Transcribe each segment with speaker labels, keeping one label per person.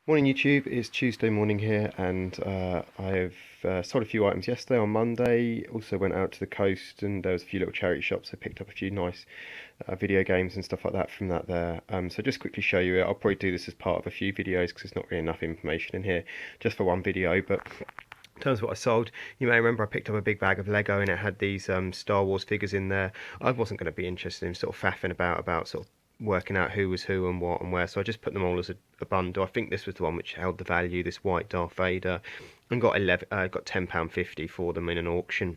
Speaker 1: Morning YouTube, it's Tuesday morning here and I've sold a few items yesterday on Monday. Also went out to the coast and there was a few little charity shops. I picked up a few nice video games and stuff like that from that there. So just quickly show you it. I'll probably do this as part of a few videos because there's not really enough information in here just for one video. But in terms of what I sold, you may remember I picked up a big bag of Lego and it had these Star Wars figures in there. I wasn't going to be interested in sort of faffing about sort of working out who was who and what and where, so I just put them all as a bundle. I think this was the one which held the value, this white Darth Vader, and got £10.50 for them in an auction.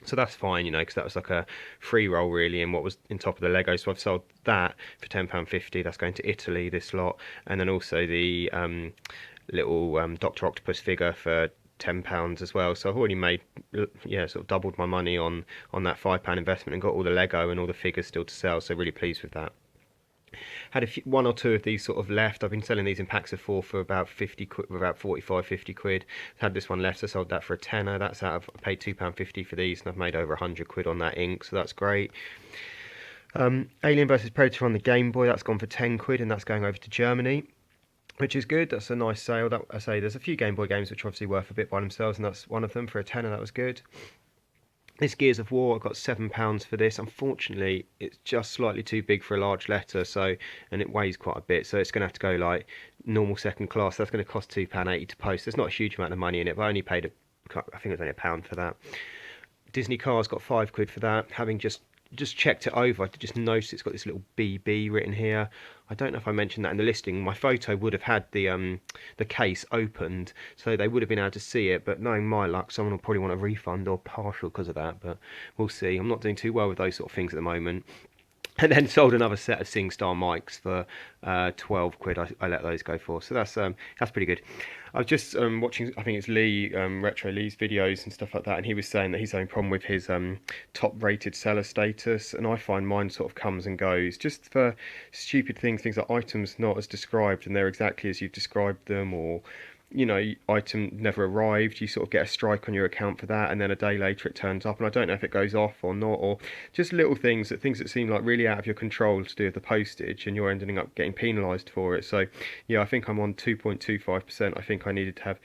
Speaker 1: So that's fine, you know, because that was like a free roll really in what was in top of the Lego. So I've sold that for £10.50. That's going to Italy, this lot, and then also the little Doctor Octopus figure for £10 as well. So I've already made, yeah, sort of doubled my money on that £5 investment and got all the Lego and all the figures still to sell. So really pleased with that. Had one or two of these sort of left. I've been selling these in packs of 4 for about 50 quid, about 45, 50 quid. Had this one left, so I sold that for a tenner. That's out of, I paid £2.50 for these, and I've made over 100 quid on that ink, so that's great. Alien vs Predator on the Game Boy, that's gone for 10 quid, and that's going over to Germany, which is good. That's a nice sale. That, I say, there's a few Game Boy games which are obviously worth a bit by themselves, and that's one of them for a tenner. That was good. This Gears of War, I got £7 for this. Unfortunately, it's just slightly too big for a large letter, so, and it weighs quite a bit, so it's going to have to go like normal second class. That's going to cost £2.80 to post. There's not a huge amount of money in it, but I only paid I think it was only £1 for that. Disney Cars got 5 quid for that. Having just checked it over, I just noticed it's got this little BB written here. I don't know if I mentioned that in the listing. My photo would have had the case opened, so they would have been able to see it, but knowing my luck, someone will probably want a refund or partial because of that, but we'll see. I'm not doing too well with those sort of things at the moment. And then sold another set of SingStar mics for 12 quid. I let those go for, so that's pretty good. I was just watching, I think it's Lee, Retro Lee's videos and stuff like that, and he was saying that he's having a problem with his top rated seller status, and I find mine sort of comes and goes just for stupid things like items not as described and they're exactly as you've described them, or you know, item never arrived, you sort of get a strike on your account for that, and then a day later it turns up, and I don't know if it goes off or not, or just little things that seem like really out of your control to do with the postage, and you're ending up getting penalised for it. So yeah, I think I'm on 2.25%. I think I needed to have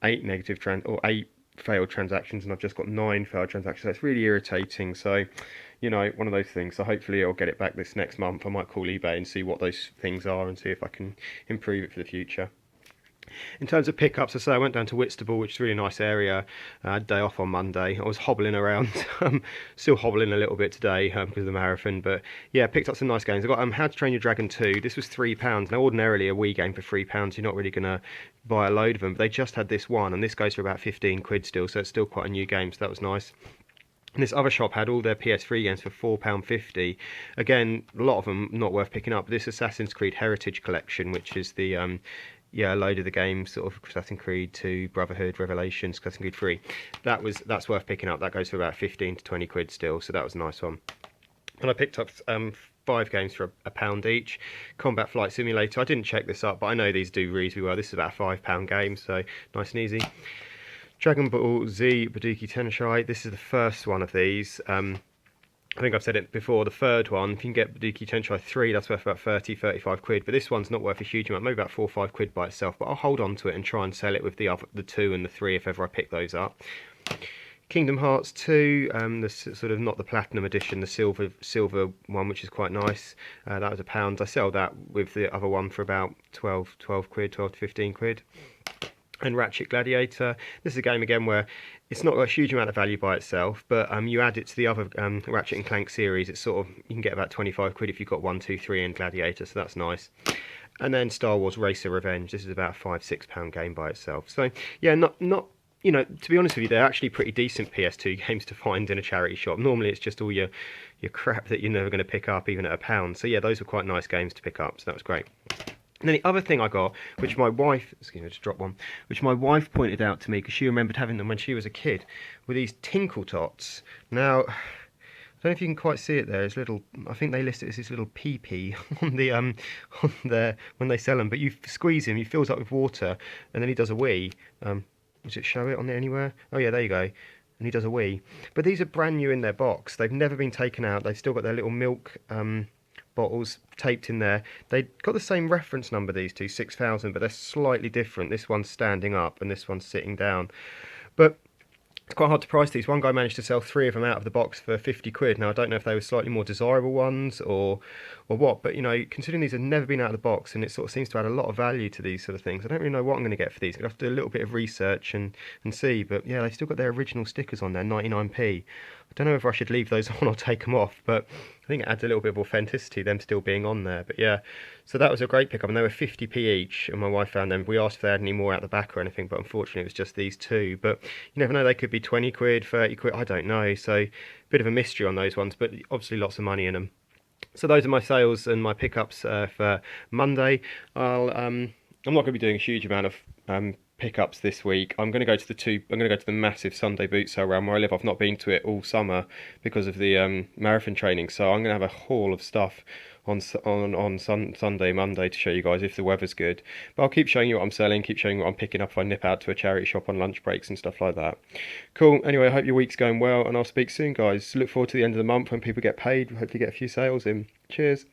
Speaker 1: 8 failed transactions, and I've just got 9 failed transactions. So it's really irritating. So, you know, one of those things. So hopefully I'll get it back this next month. I might call eBay and see what those things are and see if I can improve it for the future. In terms of pickups, I say I went down to Whitstable, which is a really nice area. I had a day off on Monday. I was hobbling around, still hobbling a little bit today because of the marathon. But yeah, picked up some nice games. I got How to Train Your Dragon 2. This was £3. Now, ordinarily a Wii game for £3, you're not really going to buy a load of them. But they just had this one, and this goes for about 15 quid still, so it's still quite a new game. So that was nice. And this other shop had all their PS3 games for £4.50. Again, a lot of them not worth picking up. This Assassin's Creed Heritage Collection, which is the yeah, a load of the games, sort of Assassin's Creed 2, Brotherhood, Revelations, Assassin's Creed 3. That's worth picking up. That goes for about 15 to 20 quid still, so that was a nice one. And I picked up 5 games for a pound each. Combat Flight Simulator. I didn't check this up, but I know these do reasonably well. This is about a £5 game, so nice and easy. Dragon Ball Z Budokai Tenkaichi. This is the first one of these. I think I've said it before, the third one, if you can get Budokai Tenkaichi 3, that's worth about 30, 35 quid, but this one's not worth a huge amount, maybe about 4 or 5 quid by itself, but I'll hold on to it and try and sell it with the 2 and the 3 if ever I pick those up. Kingdom Hearts 2, the sort of not the platinum edition, the silver one, which is quite nice. That was £1. I sell that with the other one for about 12 quid, 12 to 15 quid. And Ratchet Gladiator. This is a game again where it's not a huge amount of value by itself, but you add it to the other Ratchet and Clank series, it's sort of, you can get about 25 quid if you've got 1, 2, 3 and Gladiator, so that's nice. And then Star Wars Racer Revenge. This is about a £5-6 game by itself. So yeah, not you know, to be honest with you, they're actually pretty decent PS2 games to find in a charity shop. Normally it's just all your crap that you're never going to pick up even at £1. So yeah, those were quite nice games to pick up, so that was great. And then the other thing I got, which my wife, excuse me, just drop one, which my wife pointed out to me because she remembered having them when she was a kid, were these Tinkle Tots. Now, I don't know if you can quite see it there. It's little. I think they list it as this little pee on the on there when they sell them. But you squeeze him, he fills up with water, and then he does a wee. Does it show it on there anywhere? Oh yeah, there you go. And he does a wee. But these are brand new in their box. They've never been taken out. They've still got their little milk bottles taped in there. They got the same reference number, these two, 6,000, but they're slightly different. This one's standing up and this one's sitting down. But it's quite hard to price these. One guy managed to sell 3 of them out of the box for 50 quid. Now, I don't know if they were slightly more desirable ones or what, but, you know, considering these have never been out of the box and it sort of seems to add a lot of value to these sort of things, I don't really know what I'm going to get for these. I'm going to have to do a little bit of research and see, but yeah, they've still got their original stickers on there, 99p. I don't know if I should leave those on or take them off, but I think it adds a little bit of authenticity, them still being on there. But yeah, so that was a great pickup, and they were 50p each, and my wife found them. We asked if they had any more out the back or anything, but unfortunately it was just these two. But you never know, they could be 20 quid, 30 quid, I don't know. So bit of a mystery on those ones, but obviously lots of money in them. So those are my sales and my pickups for Monday. I'm not going to be doing a huge amount of pickups this week. I'm going to go to the massive Sunday boot sale around where I live. I've not been to it all summer because of the marathon training, so I'm going to have a haul of stuff on Sunday, Monday to show you guys if the weather's good. But I'll keep showing you what I'm selling, keep showing you what I'm picking up if I nip out to a charity shop on lunch breaks and stuff like that. Cool. Anyway, I hope your week's going well, and I'll speak soon, guys. Look forward to the end of the month when people get paid. Hopefully get a few sales in. Cheers.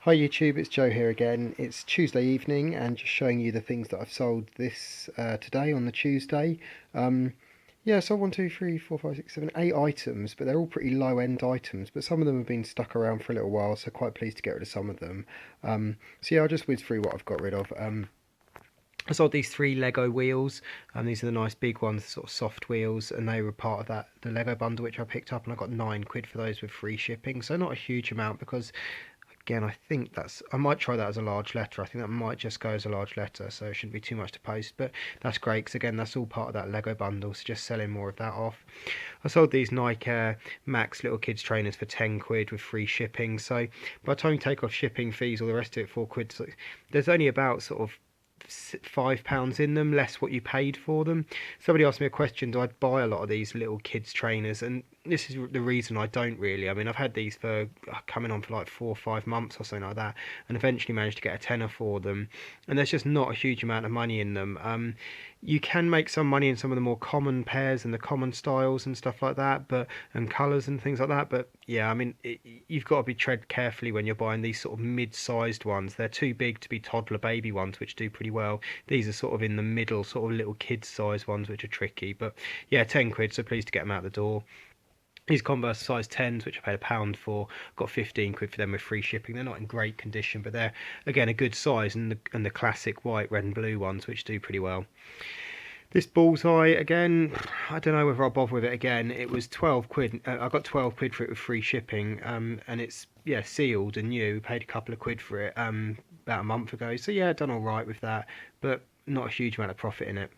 Speaker 1: Hi YouTube, it's Joe here again. It's Tuesday evening and just showing you the things that I've sold this today on the Tuesday. Yeah, so 1, 2, 3, 4, 5, 6, 7, 8 items, but they're all pretty low end items, but some of them have been stuck around for a little while, so quite pleased to get rid of some of them. So yeah, I'll just whiz through what I've got rid of. I sold these 3 Lego wheels, and these are the nice big ones, sort of soft wheels, and they were part of the Lego bundle which I picked up, and I got 9 quid for those with free shipping, so not a huge amount because again, I think I might try that as a large letter. I think that might just go as a large letter, so it shouldn't be too much to post, but that's great because again, that's all part of that Lego bundle, so just selling more of that off. I sold these Nike Air Max little kids trainers for 10 quid with free shipping, so by the time you take off shipping fees, all the rest of it, 4 quid, so there's only about sort of £5 in them, less what you paid for them. Somebody asked me a question, do I buy a lot of these little kids trainers, and this is the reason I don't really. I mean, I've had these for coming on for like 4 or 5 months or something like that, and eventually managed to get a tenner for them, and there's just not a huge amount of money in them. You can make some money in some of the more common pairs and the common styles and stuff like that, and colours and things like that, but yeah, I mean, you've got to be tread carefully when you're buying these sort of mid-sized ones. They're too big to be toddler baby ones, which do pretty well. These are sort of in the middle, sort of little kids size ones, which are tricky, but yeah, 10 quid, so pleased to get them out the door. These Converse size 10s, which I paid £1 for, got 15 quid for them with free shipping. They're not in great condition, but they're, again, a good size, and the classic white, red and blue ones, which do pretty well. This Bullseye, again, I don't know whether I'll bother with it again. It was 12 quid. I got 12 quid for it with free shipping, and it's, yeah, sealed and new. Paid a couple of quid for it about a month ago. So, yeah, done all right with that, but not a huge amount of profit in it.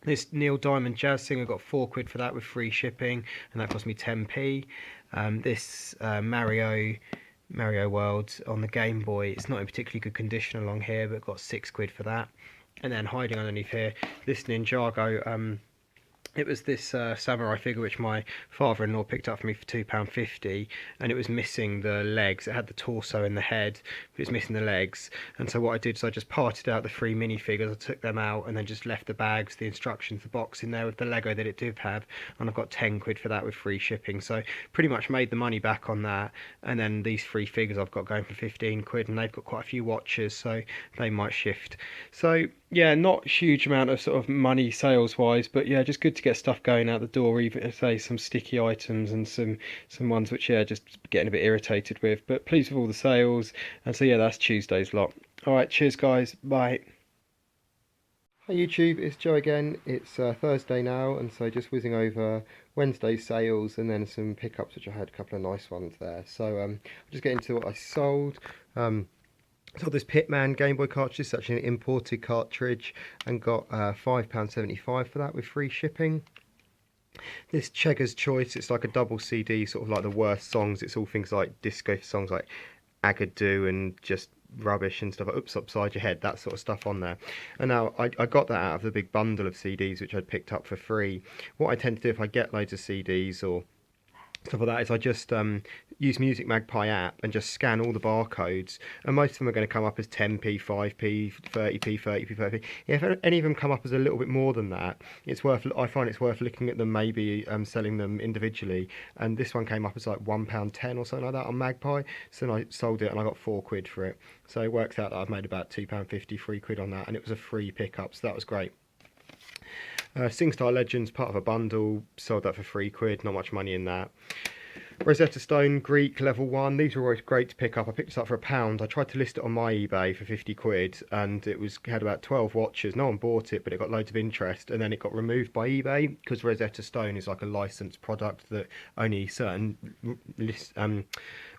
Speaker 1: This Neil Diamond Jazz Singer, got 4 quid for that with free shipping, and that cost me 10p. This Mario World on the Game Boy, it's not in particularly good condition along here, but got 6 quid for that. And then hiding underneath here, this Ninjago, it was this samurai figure which my father-in-law picked up for me for £2.50, and it was missing the legs. It had the torso and the head, but it was missing the legs. And so what I did is I just parted out the 3 minifigures, I took them out, and then just left the bags, the instructions, the box in there with the Lego that it did have, and I've got 10 quid for that with free shipping. So pretty much made the money back on that. And then these 3 figures I've got going for 15 quid, and they've got quite a few watches, so they might shift. So yeah, not huge amount of sort of money sales wise, but yeah, just good to get stuff going out the door, even say some sticky items and some ones which, yeah, just getting a bit irritated with, but pleased with all the sales. And so yeah, that's Tuesday's lot. All right, cheers guys, bye. Hi YouTube, it's Joe again. It's Thursday now, and so just whizzing over Wednesday's sales and then some pickups, which I had a couple of nice ones there. So I'll just get into what I sold. So this Pitman Game Boy cartridge, it's actually an imported cartridge, and got £5.75 for that with free shipping. This Chegger's Choice, it's like a double CD, sort of like the worst songs. It's all things like disco songs like Agadoo and just rubbish and stuff, Oops Upside Your Head, that sort of stuff on there. And now I got that out of the big bundle of CDs which I'd picked up for free. What I tend to do if I get loads of CDs or stuff like that is I just use Music Magpie app and just scan all the barcodes, and most of them are going to come up as 10p, 5p, 30p, 30p, 30p. If any of them come up as a little bit more than that, I find it's worth looking at them, maybe selling them individually. And this one came up as like £1.10 or something like that on Magpie, so then I sold it and I got £4 for it. So it works out that I've made about £2.50, £3 on that, and it was a free pickup, so that was great. SingStar Legends, part of a bundle, sold that for £3, not much money in that. Rosetta Stone Greek level 1, these were always great to pick up. I picked this up for £1. I tried to list it on my eBay for £50 and it had about 12 watches. No one bought it, but it got loads of interest, and then it got removed by eBay because Rosetta Stone is like a licensed product that only certain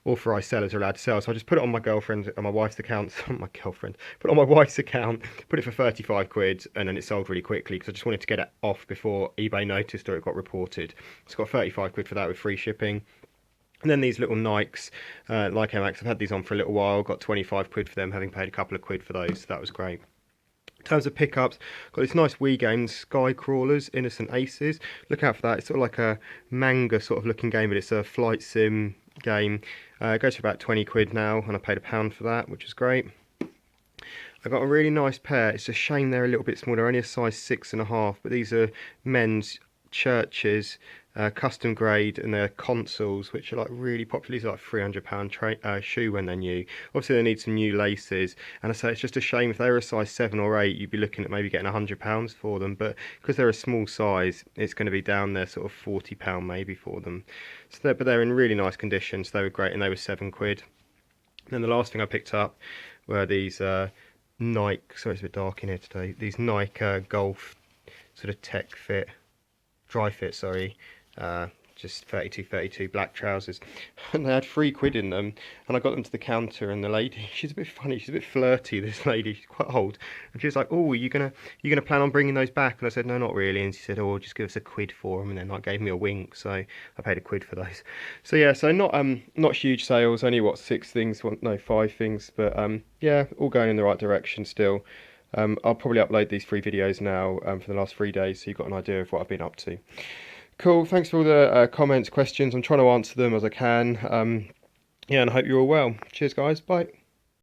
Speaker 1: authorised sellers are allowed to sell. So I just put it on my girlfriend's, on my wife's account, put it on my wife's account, put it for £35, and then it sold really quickly because I just wanted to get it off before eBay noticed or it got reported. So I got £35 for that with free shipping. And then these little Nikes, Nike Air Max, I've had these on for a little while, got £25 for them, having paid a couple of quid for those, so that was great. In terms of pickups, got this nice Wii game, Sky Crawlers, Innocent Aces. Look out for that, it's sort of like a manga sort of looking game, but it's a flight sim game. It goes for about £20 now, and I paid £1 for that, which is great. I got a really nice pair, it's a shame they're a little bit smaller, only a size 6.5, but these are men's Churches, custom grade, and they're consoles which are like really popular. These are like £300 shoe when they're new. Obviously they need some new laces, and I say it's just a shame if they were a size 7 or 8 you'd be looking at maybe getting £100 for them, but because they're a small size it's going to be down there sort of £40 maybe for them. So but they're in really nice condition, so they were great, and they were £7. And then the last thing I picked up were these Nike, sorry it's a bit dark in here today, these Nike Golf sort of tech fit, dry fit, sorry, just 32 black trousers, and they had £3 in them, and I got them to the counter, and the lady, she's a bit funny, she's a bit flirty, this lady, she's quite old, and she was like, oh, you gonna plan on bringing those back? And I said, no, not really. And she said, oh, just give us £1 for them, and then like gave me a wink, so I paid £1 for those. So yeah, so not huge sales, only what, 5 things, but yeah, all going in the right direction still. I'll probably upload these 3 videos now for the last 3 days, so you've got an idea of what I've been up to. Cool, thanks for all the comments, questions. I'm trying to answer them as I can. Yeah, and I hope you're all well. Cheers, guys. Bye.